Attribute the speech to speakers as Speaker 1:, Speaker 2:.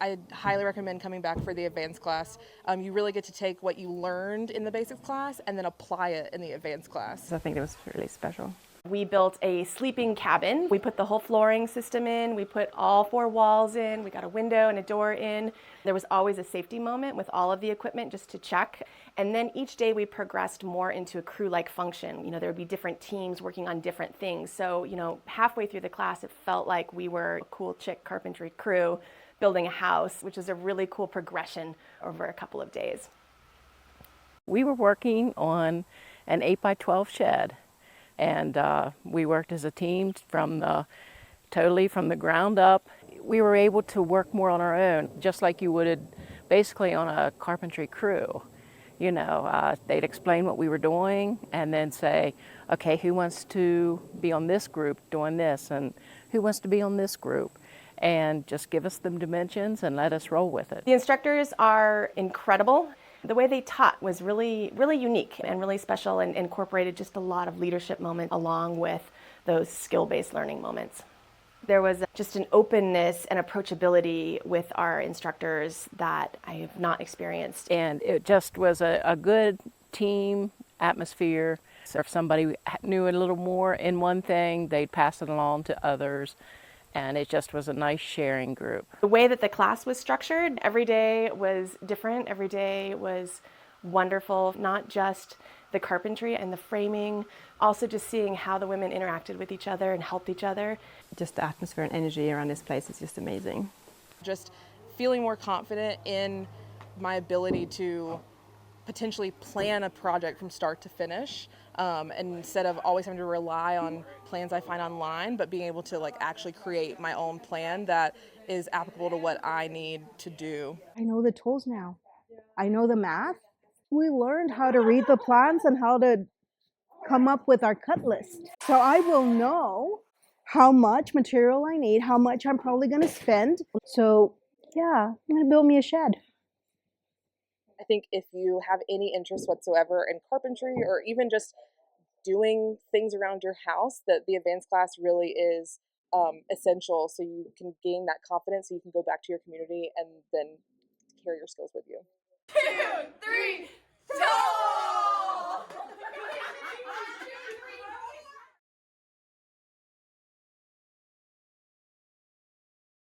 Speaker 1: I highly recommend coming back for the advanced class. You really get to take what you learned in the basics class and then apply it in the advanced class.
Speaker 2: I think it was really special.
Speaker 3: We built a sleeping cabin. We put the whole flooring system in. We put all 4 walls in. We got a window and a door in. There was always a safety moment with all of the equipment just to check. And then each day we progressed more into a crew-like function. You know, there would be different teams working on different things. So, you know, halfway through the class, it felt like we were a cool chick carpentry crew building a house, which is a really cool progression over a couple of days.
Speaker 2: We were working on an 8x12 shed, and we worked as a team totally from the ground up. We were able to work more on our own, just like you would basically on a carpentry crew. You know, they'd explain what we were doing and then say, okay, who wants to be on this group doing this, and who wants to be on this group? And just give us the dimensions and let us roll with it.
Speaker 3: The instructors are incredible. The way they taught was really, really unique and really special, and incorporated just a lot of leadership moments along with those skill-based learning moments. There was just an openness and approachability with our instructors that I have not experienced.
Speaker 2: And it just was a good team atmosphere. So if somebody knew a little more in one thing, they'd pass it along to others. And it just was a nice sharing group.
Speaker 3: The way that the class was structured, every day was different. Every day was wonderful, not just the carpentry and the framing, also just seeing how the women interacted with each other and helped each other.
Speaker 4: Just the atmosphere and energy around this place is just amazing.
Speaker 1: Just feeling more confident in my ability to potentially plan a project from start to finish, and instead of always having to rely on plans I find online, but being able to actually create my own plan that is applicable to what I need to do.
Speaker 5: I know the tools now. I know the math. We learned how to read the plans and how to come up with our cut list. So I will know how much material I need, how much I'm probably going to spend. So yeah, I'm going to build me a shed.
Speaker 1: I think if you have any interest whatsoever in carpentry or even just doing things around your house, that the advanced class really is essential, so you can gain that confidence, so you can go back to your community and then carry your skills with you.